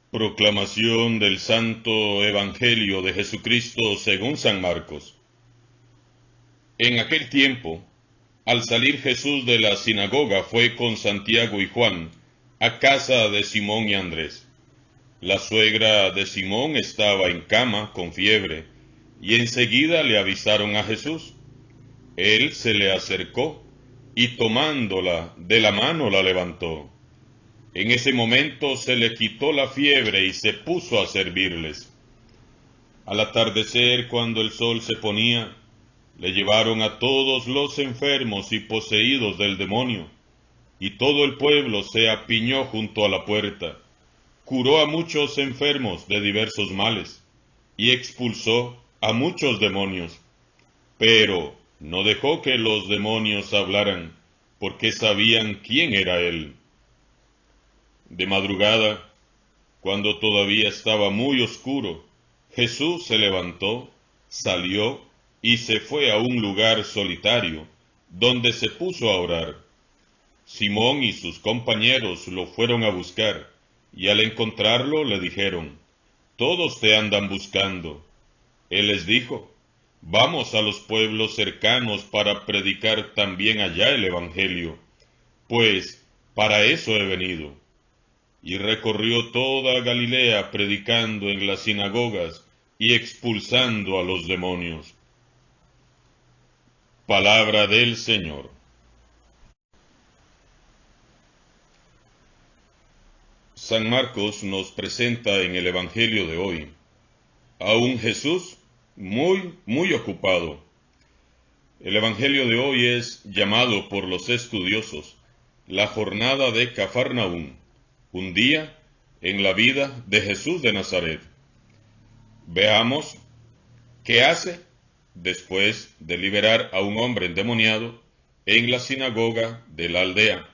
Proclamación del Santo Evangelio de Jesucristo según San Marcos. En aquel tiempo, al salir Jesús de la sinagoga, fue con Santiago y Juan a casa de Simón y Andrés. La suegra de Simón estaba en cama con fiebre, y enseguida le avisaron a Jesús. Él se le acercó y tomándola de la mano la levantó. En ese momento se le quitó la fiebre y se puso a servirles. Al atardecer, cuando el sol se ponía, le llevaron a todos los enfermos y poseídos del demonio, y todo el pueblo se apiñó junto a la puerta. Curó a muchos enfermos de diversos males, y expulsó a muchos demonios. Pero no dejó que los demonios hablaran, porque sabían quién era él. De madrugada, cuando todavía estaba muy oscuro, Jesús se levantó, salió y se fue a un lugar solitario, donde se puso a orar. Simón y sus compañeros lo fueron a buscar, y al encontrarlo le dijeron: «Todos te andan buscando». Él les dijo: «Vamos a los pueblos cercanos para predicar también allá el Evangelio, pues para eso he venido». Y recorrió toda Galilea predicando en las sinagogas y expulsando a los demonios. Palabra del Señor. San Marcos nos presenta en el Evangelio de hoy a un Jesús muy ocupado. El Evangelio de hoy es llamado por los estudiosos la jornada de Cafarnaúm, un día en la vida de Jesús de Nazaret. Veamos qué hace después de liberar a un hombre endemoniado en la sinagoga de la aldea.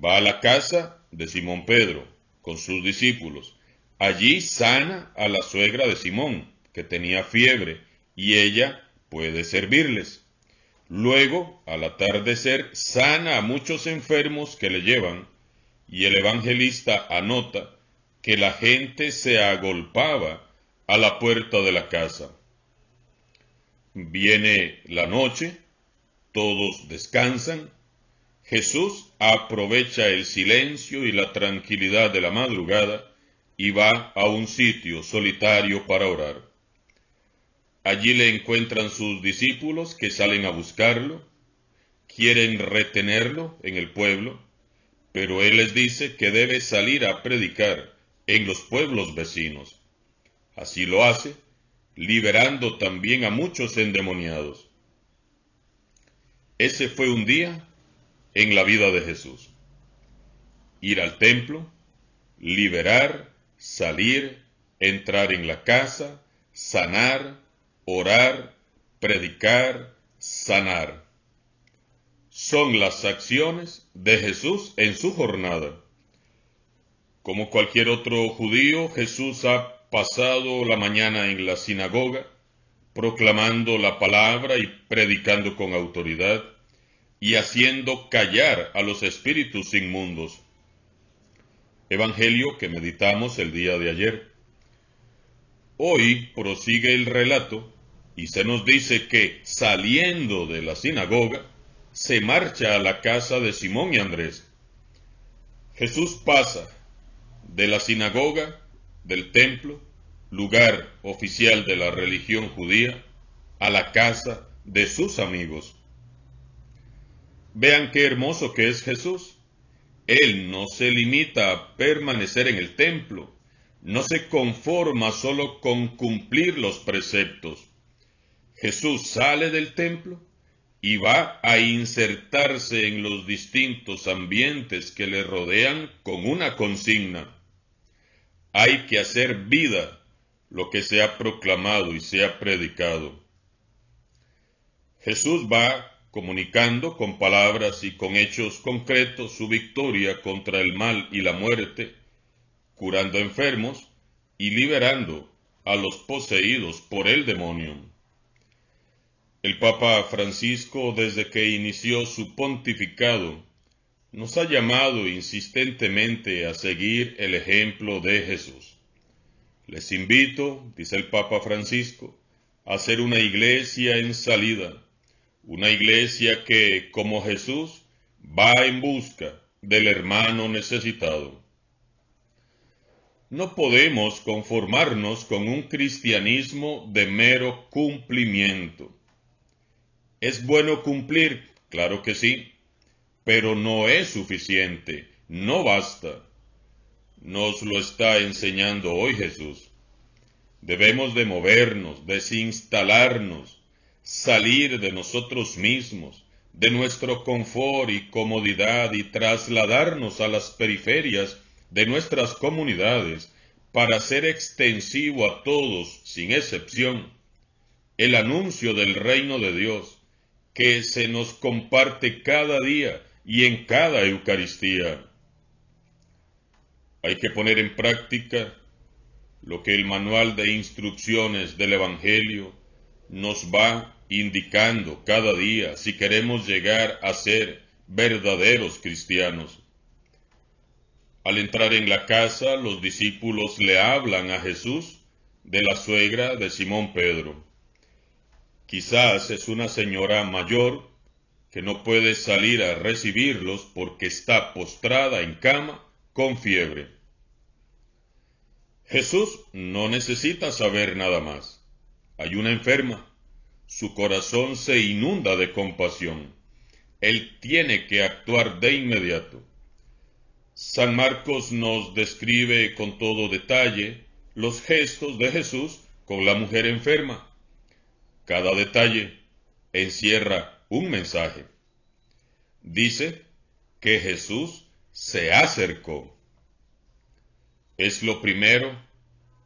Va a la casa de Simón Pedro con sus discípulos. Allí sana a la suegra de Simón, que tenía fiebre, y ella puede servirles. Luego, al atardecer, sana a muchos enfermos que le llevan, y el evangelista anota que la gente se agolpaba a la puerta de la casa. Viene la noche, todos descansan. Jesús aprovecha el silencio y la tranquilidad de la madrugada y va a un sitio solitario para orar. Allí le encuentran sus discípulos que salen a buscarlo, quieren retenerlo en el pueblo, pero él les dice que debe salir a predicar en los pueblos vecinos. Así lo hace, liberando también a muchos endemoniados. Ese fue un día en la vida de Jesús. Ir al templo, liberar, salir, entrar en la casa, sanar, orar, predicar, sanar. Son las acciones de Jesús en su jornada. Como cualquier otro judío, Jesús ha pasado la mañana en la sinagoga, proclamando la palabra y predicando con autoridad, y haciendo callar a los espíritus inmundos. Evangelio que meditamos el día de ayer. Hoy prosigue el relato y se nos dice que, saliendo de la sinagoga, se marcha a la casa de Simón y Andrés. Jesús pasa de la sinagoga, del templo, lugar oficial de la religión judía, a la casa de sus amigos. Vean qué hermoso que es Jesús. Él no se limita a permanecer en el templo, no se conforma solo con cumplir los preceptos. Jesús sale del templo y va a insertarse en los distintos ambientes que le rodean con una consigna. Hay que hacer vida lo que se ha proclamado y se ha predicado. Jesús va comunicando con palabras y con hechos concretos su victoria contra el mal y la muerte, curando enfermos y liberando a los poseídos por el demonio. El Papa Francisco, desde que inició su pontificado, nos ha llamado insistentemente a seguir el ejemplo de Jesús. Les invito, dice el Papa Francisco, a ser una iglesia en salida, una iglesia que, como Jesús, va en busca del hermano necesitado. No podemos conformarnos con un cristianismo de mero cumplimiento. Es bueno cumplir, claro que sí, pero no es suficiente, no basta. Nos lo está enseñando hoy Jesús. Debemos de movernos, desinstalarnos, salir de nosotros mismos, de nuestro confort y comodidad y trasladarnos a las periferias de nuestras comunidades para hacer extensivo a todos, sin excepción, el anuncio del reino de Dios que se nos comparte cada día y en cada Eucaristía. Hay que poner en práctica lo que el manual de instrucciones del Evangelio nos va indicando cada día si queremos llegar a ser verdaderos cristianos. Al entrar en la casa, los discípulos le hablan a Jesús de la suegra de Simón Pedro. Quizás es una señora mayor que no puede salir a recibirlos porque está postrada en cama con fiebre. Jesús no necesita saber nada más. Hay una enferma. Su corazón se inunda de compasión. Él tiene que actuar de inmediato. San Marcos nos describe con todo detalle los gestos de Jesús con la mujer enferma. Cada detalle encierra un mensaje. Dice que Jesús se acercó. Es lo primero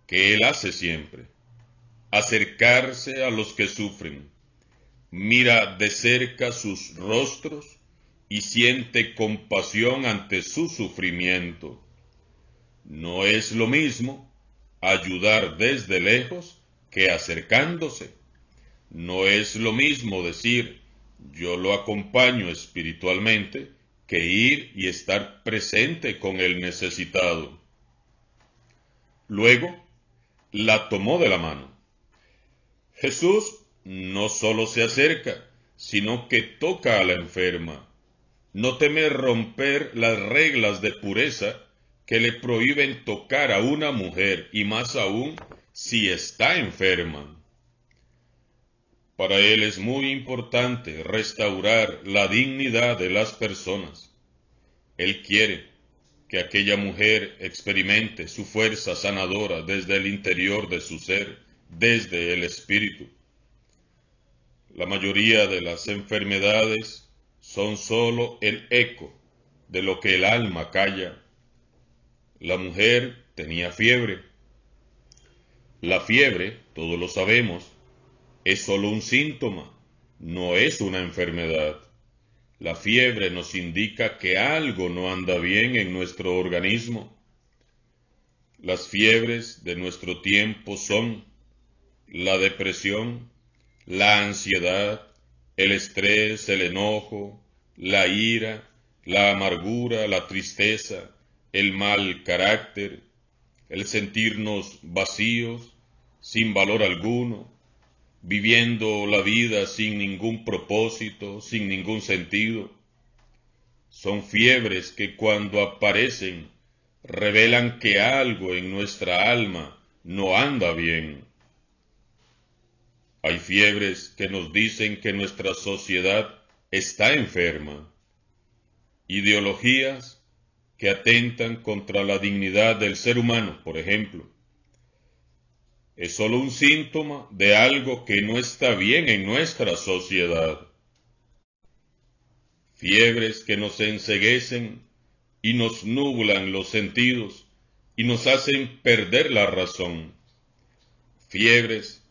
que Él hace siempre, acercarse a los que sufren. Mira de cerca sus rostros y siente compasión ante su sufrimiento. No es lo mismo ayudar desde lejos que acercándose. No es lo mismo decir, yo lo acompaño espiritualmente, que ir y estar presente con el necesitado. Luego, la tomó de la mano. Jesús no solo se acerca, sino que toca a la enferma. No teme romper las reglas de pureza que le prohíben tocar a una mujer, y más aún si está enferma. Para él es muy importante restaurar la dignidad de las personas. Él quiere que aquella mujer experimente su fuerza sanadora desde el interior de su ser, desde el espíritu. La mayoría de las enfermedades son sólo el eco de lo que el alma calla. La mujer tenía fiebre. La fiebre, todos lo sabemos, es sólo un síntoma, no es una enfermedad. La fiebre nos indica que algo no anda bien en nuestro organismo. Las fiebres de nuestro tiempo son la depresión, la ansiedad, el estrés, el enojo, la ira, la amargura, la tristeza, el mal carácter, el sentirnos vacíos, sin valor alguno, viviendo la vida sin ningún propósito, sin ningún sentido. Son fiebres que cuando aparecen revelan que algo en nuestra alma no anda bien. Hay fiebres que nos dicen que nuestra sociedad está enferma. Ideologías que atentan contra la dignidad del ser humano, por ejemplo. Es solo un síntoma de algo que no está bien en nuestra sociedad. Fiebres que nos enceguecen y nos nublan los sentidos y nos hacen perder la razón. Fiebres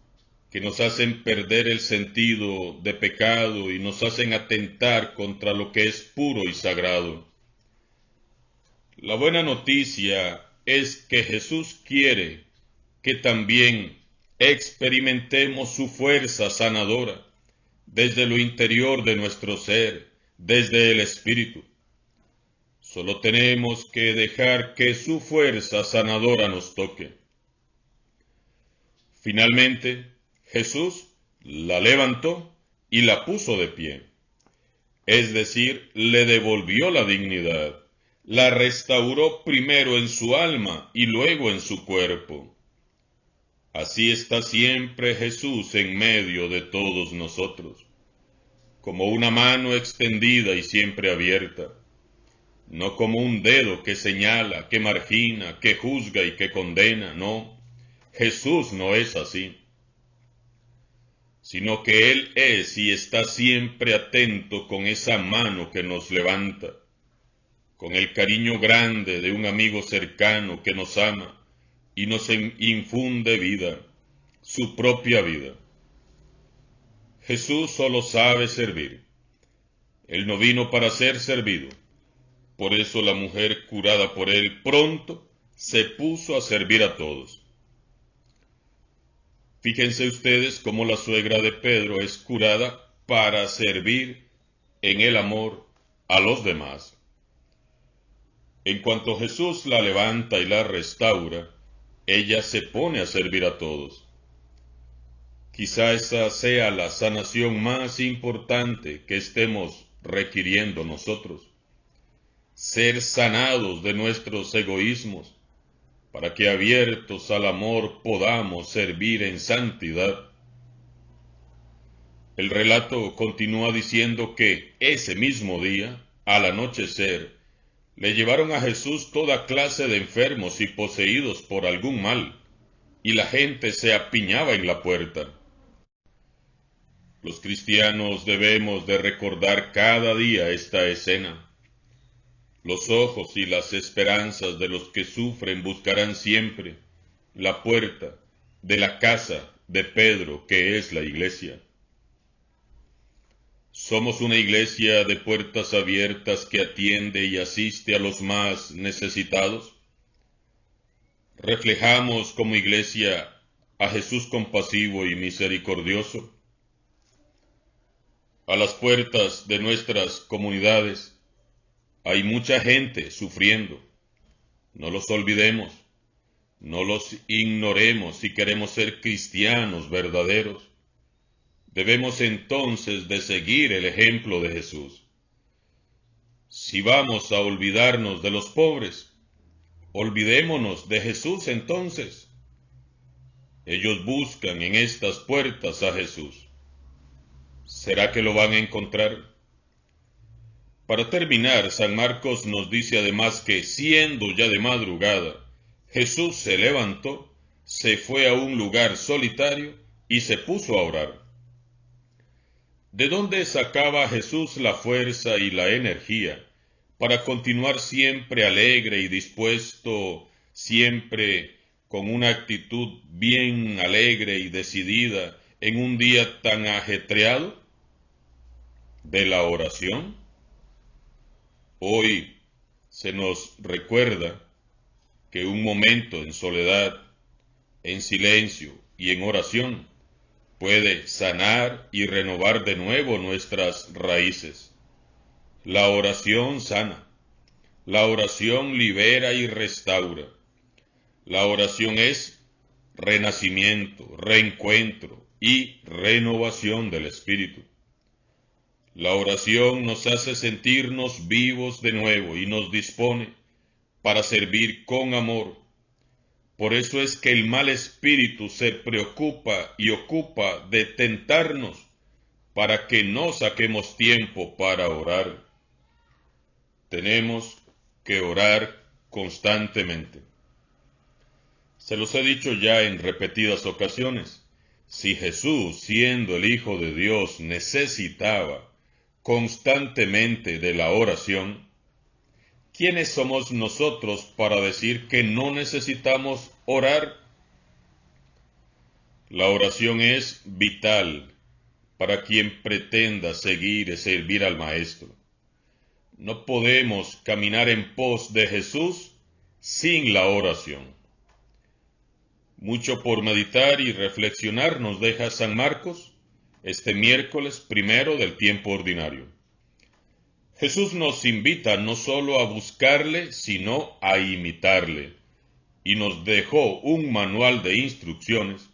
que nos hacen perder el sentido de pecado y nos hacen atentar contra lo que es puro y sagrado. La buena noticia es que Jesús quiere que también experimentemos su fuerza sanadora desde lo interior de nuestro ser, desde el Espíritu. Solo tenemos que dejar que su fuerza sanadora nos toque. Finalmente, Jesús la levantó y la puso de pie. Es decir, le devolvió la dignidad, la restauró primero en su alma y luego en su cuerpo. Así está siempre Jesús en medio de todos nosotros, como una mano extendida y siempre abierta, no como un dedo que señala, que margina, que juzga y que condena, no. Jesús no es así, sino que Él es y está siempre atento con esa mano que nos levanta, con el cariño grande de un amigo cercano que nos ama y nos infunde vida, su propia vida. Jesús solo sabe servir. Él no vino para ser servido. Por eso la mujer curada por Él pronto se puso a servir a todos. Fíjense ustedes cómo la suegra de Pedro es curada para servir en el amor a los demás. En cuanto Jesús la levanta y la restaura, ella se pone a servir a todos. Quizá esa sea la sanación más importante que estemos requiriendo nosotros. Ser sanados de nuestros egoísmos, para que abiertos al amor podamos servir en santidad. El relato continúa diciendo que ese mismo día, al anochecer, le llevaron a Jesús toda clase de enfermos y poseídos por algún mal, y la gente se apiñaba en la puerta. Los cristianos debemos de recordar cada día esta escena. Los ojos y las esperanzas de los que sufren buscarán siempre la puerta de la casa de Pedro, que es la iglesia. Somos una iglesia de puertas abiertas que atiende y asiste a los más necesitados. Reflejamos como iglesia a Jesús compasivo y misericordioso. A las puertas de nuestras comunidades hay mucha gente sufriendo. No los olvidemos, no los ignoremos si queremos ser cristianos verdaderos. Debemos entonces de seguir el ejemplo de Jesús. Si vamos a olvidarnos de los pobres, olvidémonos de Jesús entonces. Ellos buscan en estas puertas a Jesús. ¿Será que lo van a encontrar? Para terminar, San Marcos nos dice además que, siendo ya de madrugada, Jesús se levantó, se fue a un lugar solitario y se puso a orar. ¿De dónde sacaba Jesús la fuerza y la energía para continuar siempre alegre y dispuesto, siempre con una actitud bien alegre y decidida en un día tan ajetreado? ¿De la oración? Hoy se nos recuerda que un momento en soledad, en silencio y en oración puede sanar y renovar de nuevo nuestras raíces. La oración sana, la oración libera y restaura. La oración es renacimiento, reencuentro y renovación del espíritu. La oración nos hace sentirnos vivos de nuevo y nos dispone para servir con amor. Por eso es que el mal espíritu se preocupa y ocupa de tentarnos para que no saquemos tiempo para orar. Tenemos que orar constantemente. Se los he dicho ya en repetidas ocasiones. Si Jesús, siendo el Hijo de Dios, necesitaba constantemente de la oración, ¿quiénes somos nosotros para decir que no necesitamos orar? La oración es vital para quien pretenda seguir y servir al Maestro. No podemos caminar en pos de Jesús sin la oración. Mucho por meditar y reflexionar nos deja San Marcos este miércoles 1 del tiempo ordinario. Jesús nos invita no solo a buscarle, sino a imitarle, y nos dejó un manual de instrucciones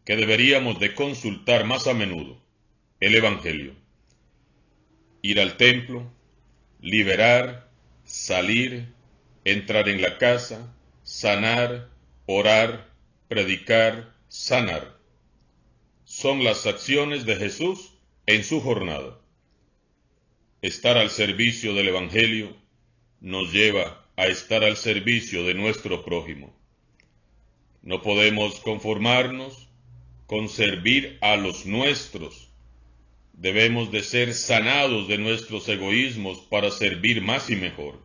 que deberíamos de consultar más a menudo, el Evangelio. Ir al templo, liberar, salir, entrar en la casa, sanar, orar, predicar, sanar. Son las acciones de Jesús en su jornada. Estar al servicio del Evangelio nos lleva a estar al servicio de nuestro prójimo. No podemos conformarnos con servir a los nuestros. Debemos de ser sanados de nuestros egoísmos para servir más y mejor.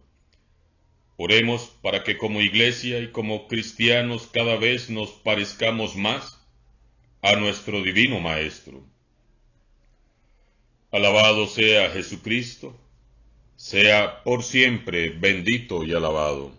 Oremos para que como iglesia y como cristianos cada vez nos parezcamos más a nuestro divino Maestro. Alabado sea Jesucristo, sea por siempre bendito y alabado.